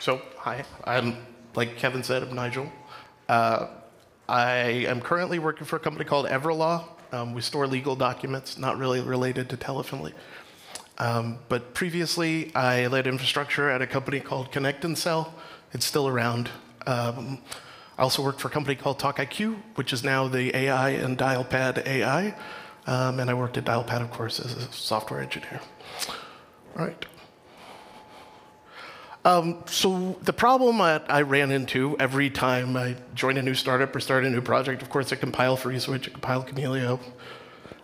So, hi, like Kevin said, I'm Nigel. I am currently working for a company called Everlaw. We store legal documents, not really related to telephony. But previously, I led infrastructure at a company called Connect and Sell. It's still around. I also worked for a company called TalkIQ, which is now the AI and Dialpad AI. And I worked at Dialpad, of course, as a software engineer. All right. So the problem I ran into every time I joined a new startup or started a new project, of course, I compile FreeSWITCH, I compile Kamailio.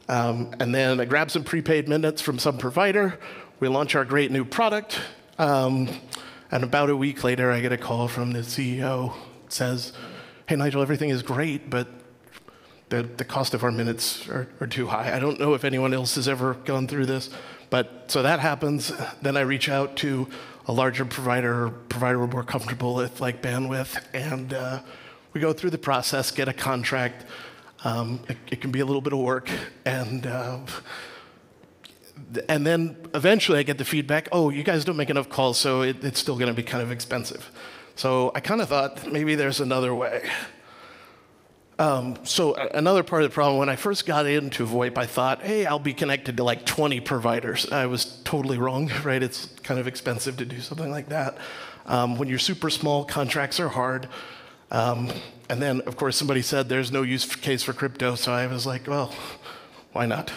And then I grab some prepaid minutes from some provider. We launch our great new product. And about a week later, I get a call from the CEO. It says, hey, Nigel, everything is great, but the cost of our minutes are too high. I don't know if anyone else has ever gone through this. But so that happens. Then I reach out to a larger provider we're more comfortable with, like bandwidth, and we go through the process, get a contract. It can be a little bit of work, and then eventually I get the feedback, oh, you guys don't make enough calls, so it's still going to be kind of expensive. So I kind of thought maybe there's another way. So another part of the problem, when I first got into VoIP, I thought, hey, I'll be connected to like 20 providers. I was totally wrong, right? It's kind of expensive to do something like that. When you're super small, contracts are hard. And then, of course, somebody said there's no use case for crypto, so I was like, well, why not?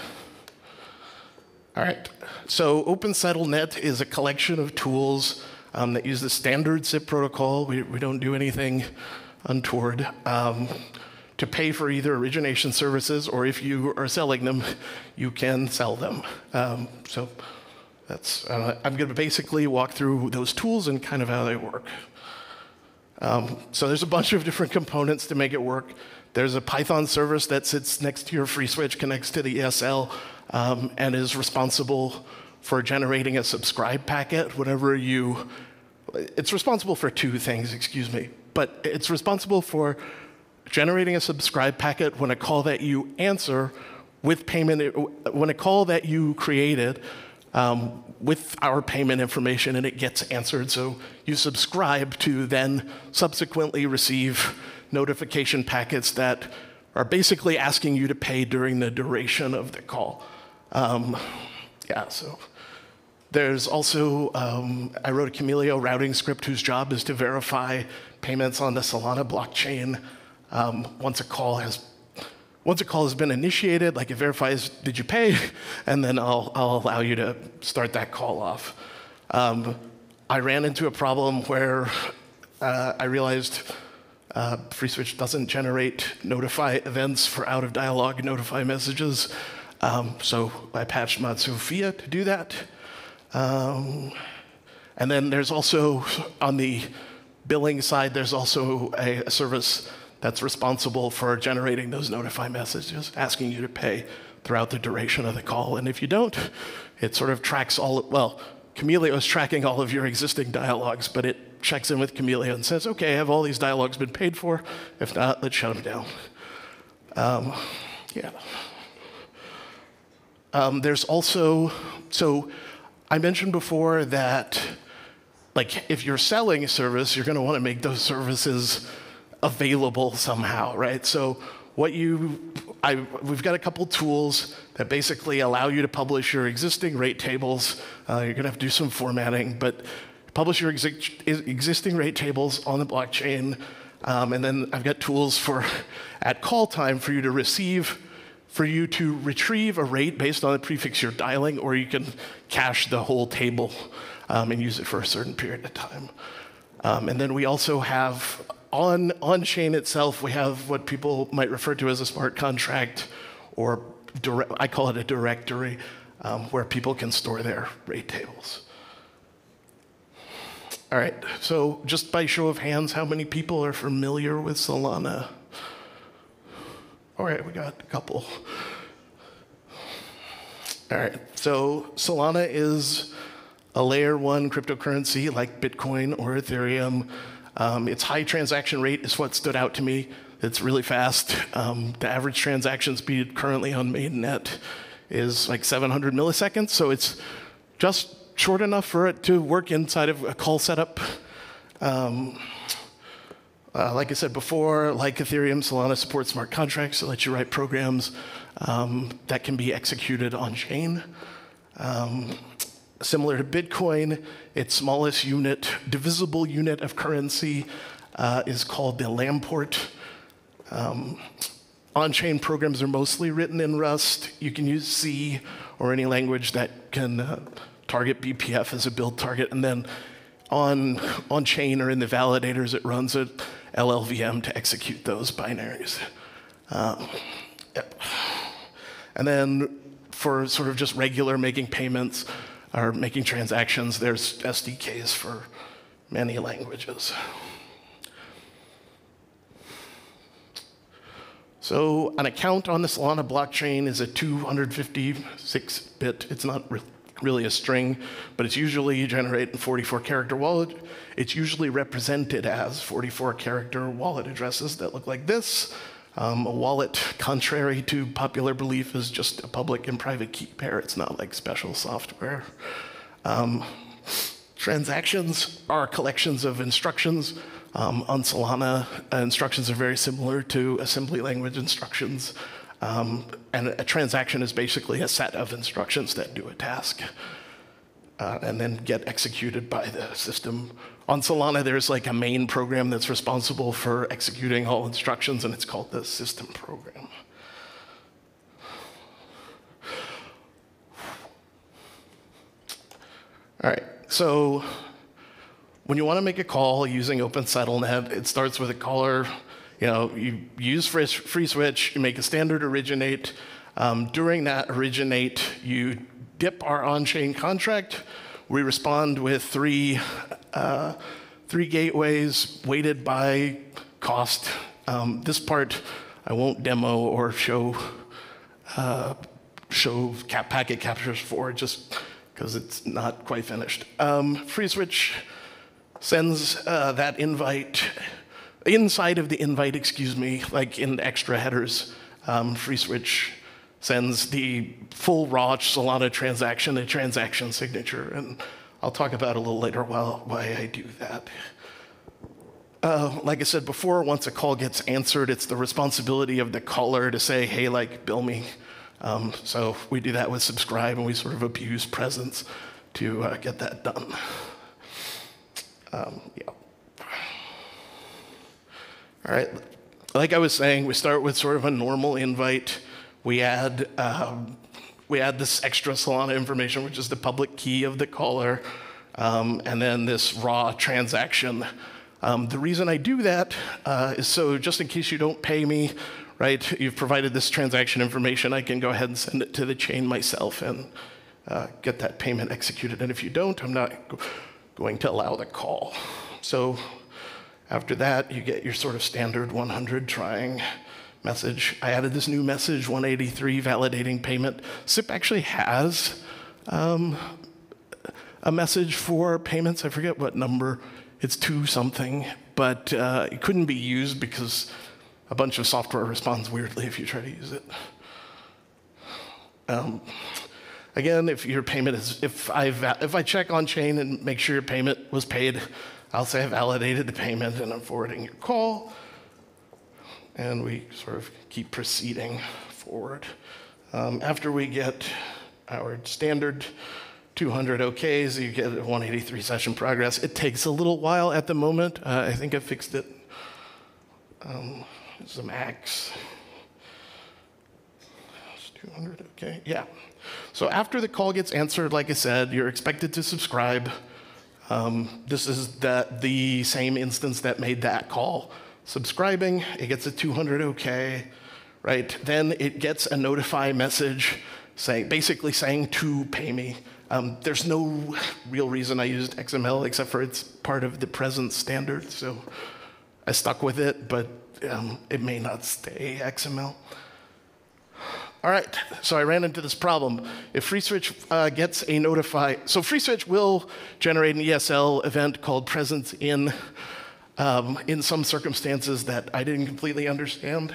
All right, so OpenSettleNet is a collection of tools that use the standard SIP protocol. We don't do anything untoward. To pay for either origination services, or if you are selling them, you can sell them. So that's, I'm going to basically walk through those tools and kind of how they work. So there's a bunch of different components to make it work. There's a Python service that sits next to your FreeSWITCH, connects to the ESL, and is responsible for generating a subscribe packet whenever you, it's responsible for two things, excuse me, but it's responsible for generating a subscribe packet when a call that you answer with payment, when a call that you created with our payment information and it gets answered. So you subscribe to then subsequently receive notification packets that are basically asking you to pay during the duration of the call. Yeah, so there's also, I wrote a Kamailio routing script whose job is to verify payments on the Solana blockchain. Once a call has been initiated, like it verifies, did you pay? And then I'll allow you to start that call off. I ran into a problem where I realized FreeSWITCH doesn't generate notify events for out-of-dialog notify messages. So I patched mod Sophia to do that. And then there's also, on the billing side, there's also a service that's responsible for generating those notify messages, asking you to pay throughout the duration of the call. And if you don't, it sort of tracks well, Kamailio is tracking all of your existing dialogues, but it checks in with Kamailio and says, okay, have all these dialogues been paid for? If not, let's shut them down. Yeah. There's also, so I mentioned before that, like, if you're selling a service, you're going to want to make those services available somehow, right? So we've got a couple tools that basically allow you to publish your existing rate tables. You're going to have to do some formatting, but publish your existing rate tables on the blockchain. And then I've got tools for, at call time, for you to retrieve a rate based on the prefix you're dialing, or you can cache the whole table and use it for a certain period of time. And then we also have, on-chain itself, we have what people might refer to as a smart contract, or I call it a directory, where people can store their rate tables. All right, so just by show of hands, how many people are familiar with Solana? All right, we got a couple. All right, so Solana is a layer 1 cryptocurrency like Bitcoin or Ethereum. Its high transaction rate is what stood out to me. It's really fast. The average transaction speed currently on mainnet is like 700 milliseconds, so it's just short enough for it to work inside of a call setup. Like I said before, like Ethereum, Solana supports smart contracts that let you write programs that can be executed on-chain. Similar to Bitcoin, its smallest unit, divisible unit of currency is called the Lamport. On-chain programs are mostly written in Rust. You can use C or any language that can target BPF as a build target, and then on-chain or in the validators, it runs a LLVM to execute those binaries. And then for sort of just regular making payments or making transactions, there's SDKs for many languages. So an account on the Solana blockchain is a 256-bit, it's not really a string, but it's usually generated in 44-character wallet. It's usually represented as 44-character wallet addresses that look like this. A wallet, contrary to popular belief, is just a public and private key pair. It's not like special software. Transactions are collections of instructions. On Solana, instructions are very similar to assembly language instructions. And a transaction is basically a set of instructions that do a task and then get executed by the system. On Solana, there's like a main program that's responsible for executing all instructions, and it's called the system program. All right, so when you want to make a call using OpenSettlement, it starts with a caller. You use FreeSWITCH, you make a standard originate. During that originate, you dip our on-chain contract. We respond with three gateways weighted by cost. This part I won't demo or show packet captures for, just because it's not quite finished. FreeSWITCH sends that invite. Inside of the invite, like in extra headers, FreeSWITCH sends the full raw Solana transaction, a transaction signature, and I'll talk about a little later why I do that. Like I said before, once a call gets answered, it's the responsibility of the caller to say, hey, like, bill me. So we do that with subscribe, and we sort of abuse presence to get that done. Yeah. All right, like I was saying, we start with sort of a normal invite. We add this extra Solana information, which is the public key of the caller, and then this raw transaction. The reason I do that is so just in case you don't pay me, right, you've provided this transaction information, I can go ahead and send it to the chain myself and get that payment executed. And if you don't, I'm not going to allow the call. So after that, you get your sort of standard 100 trying message. I added this new message, 183, validating payment. SIP actually has a message for payments. I forget what number. It's 2 something, but it couldn't be used because a bunch of software responds weirdly if you try to use it. Again, if your payment is, if I check on chain and make sure your payment was paid, I'll say I validated the payment and I'm forwarding your call. And we sort of keep proceeding forward. After we get our standard 200 OKs, you get a 183 session progress. It takes a little while at the moment. I think I fixed it. It's the max. It's 200, okay, yeah. So after the call gets answered, like I said, you're expected to subscribe. This is the same instance that made that call. Subscribing, it gets a 200 OK, right? Then it gets a notify message basically saying to pay me. There's no real reason I used XML except for it's part of the present standard, so I stuck with it, but it may not stay XML. All right, so I ran into this problem. If FreeSWITCH gets a notify, so FreeSWITCH will generate an ESL event called presence in some circumstances that I didn't completely understand.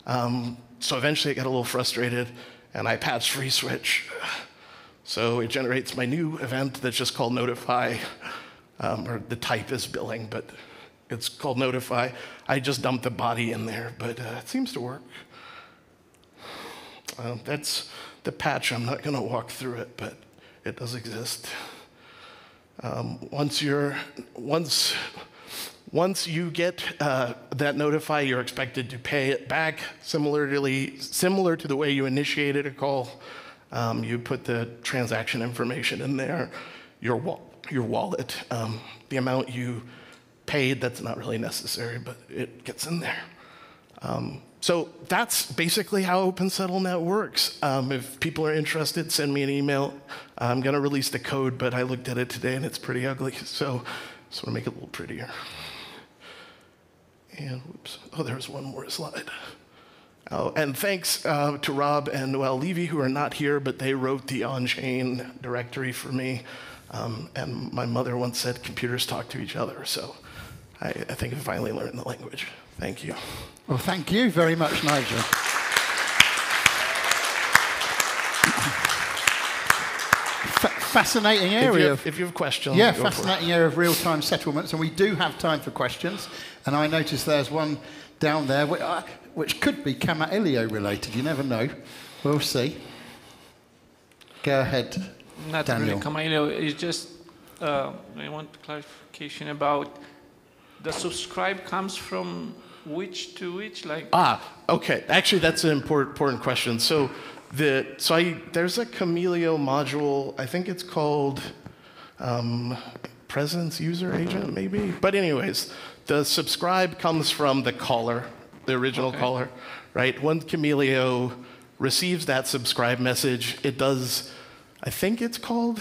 So eventually I got a little frustrated and I patched FreeSWITCH. So it generates my new event that's just called notify or the type is billing, but it's called notify. I just dumped the body in there, but it seems to work. That's the patch. I'm not going to walk through it, but it does exist. Once you get that notify, you're expected to pay it back similar to the way you initiated a call. You put the transaction information in there, your wallet, the amount you paid. That's not really necessary, but it gets in there. So that's basically how OpenSettleNet works. If people are interested, send me an email. I'm going to release the code, but I looked at it today and it's pretty ugly, so I just want to make it a little prettier. And whoops, oh, there's one more slide. Oh, and thanks to Rob and Noel Levy, who are not here, but they wrote the on-chain directory for me. And my mother once said computers talk to each other, so I think I finally learned the language. Thank you. Well, thank you very much, Nigel. Fascinating area. If you have questions. Yeah, fascinating area of real-time settlements, and we do have time for questions. And I noticed there's one down there which could be Kamailio related. You never know. We'll see. Go ahead, Not Daniel. really Kamailio. It's just I want clarification about the subscribe comes from which to which, like. Okay. Actually, that's an important question. So there's a Kamailio module. I think it's called Presence User Agent, maybe. But anyways, the subscribe comes from the caller, the original caller, right? When Kamailio receives that subscribe message, it does. I think it's called.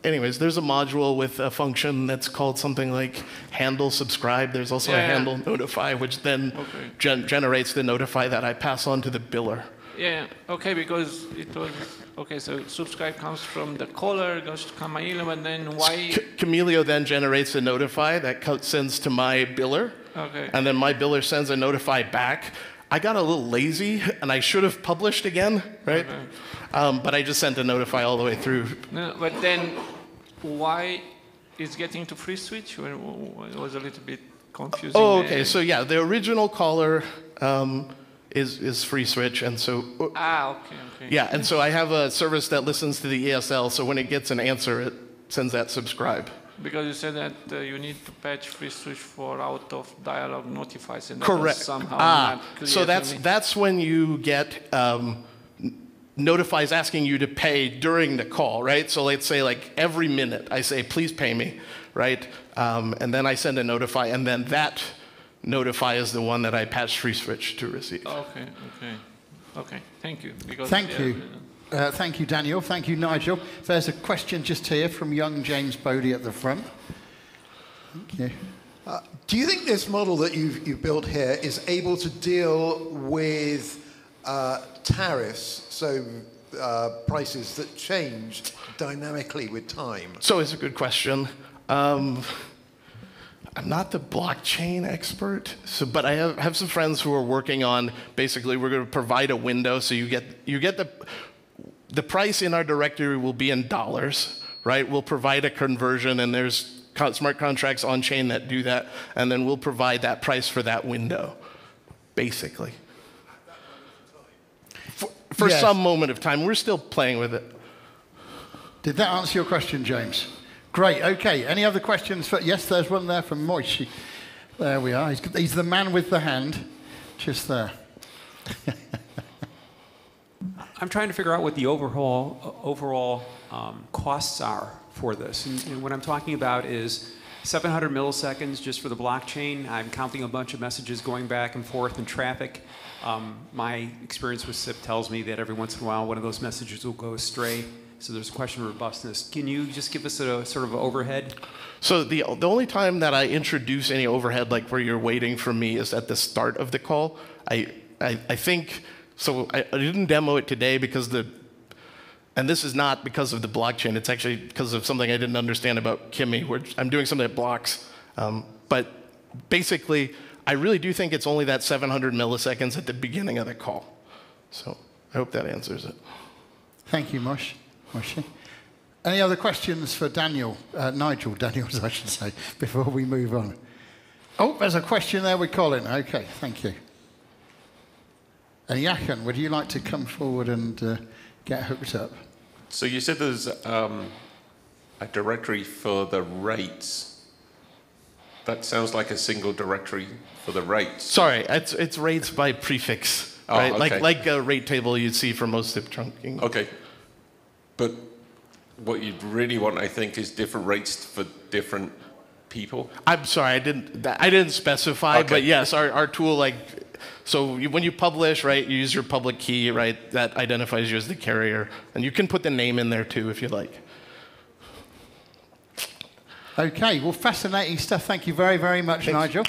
Anyways, there's a module with a function that's called something like handle subscribe. There's also a handle notify, which then generates the notify that I pass on to the biller. Yeah, okay, because it was, okay, so subscribe comes from the caller, goes to Kamailio, and then why? Kamailio then generates a notify that sends to my biller, and then my biller sends a notify back. I got a little lazy, and I should have published again, right? But I just sent a notify all the way through. No, but then why is getting to FreeSWITCH? It was a little bit confusing. Oh, okay, so yeah, the original caller is FreeSWITCH, and so okay. Yeah, and so I have a service that listens to the ESL, so when it gets an answer, it sends that subscribe. Because you said that you need to patch FreeSWITCH for out of dialog notifies, and that correct. Was somehow not clear so to me. that's when you get notifies asking you to pay during the call, right? So let's say like every minute I say, please pay me, right? And then I send a notify, and then that notify is the one that I patch FreeSWITCH to receive. Okay. Thank you. Because, Thank you. Thank you, Daniel. Thank you, Nigel. There's a question just here from young James Bodie at the front. Thank you. Do you think this model that you've built here is able to deal with tariffs, so prices that change dynamically with time? So it's a good question. I'm not the blockchain expert, but I have some friends who are working on, basically we're going to provide a window, so you get the price in our directory will be in dollars, right? We'll provide a conversion, and there's smart contracts on chain that do that, and then we'll provide that price for that window, basically. For yes. some moment of time. We're still playing with it. Did that answer your question, James? Great, okay. Any other questions? Yes, there's one there from Moishi. There we are. He's the man with the hand, just there. I'm trying to figure out what the overall costs are for this. And what I'm talking about is 700 milliseconds just for the blockchain. I'm counting a bunch of messages going back and forth in traffic. My experience with SIP tells me that every once in a while one of those messages will go astray. So there's a question of robustness. Can you just give us a sort of overhead? So the only time that I introduce any overhead, like where you're waiting for me, is at the start of the call. I think, so I didn't demo it today because and this is not because of the blockchain, it's actually because of something I didn't understand about KEMI, where I'm doing something that blocks. But basically, I really do think it's only that 700 milliseconds at the beginning of the call. So I hope that answers it. Thank you, Moishi. Any other questions for Daniel? Nigel, Daniels, I should say, before we move on. Oh, there's a question there with Colin. OK, thank you. And Jochen, would you like to come forward and get hooked up? So you said there's a directory for the rates. That sounds like a single directory for the rates. Sorry, it's rates by prefix, right? Okay. Like a rate table you'd see for most SIP trunking. Okay. But what you'd really want, I think, is different rates for different people. I'm sorry, I didn't specify, Okay. but yes, our tool, so when you publish, right, you use your public key, right, that identifies you as the carrier, and you can put the name in there too if you like. OK, well, fascinating stuff. Thank you very, very much, Thanks. Nigel.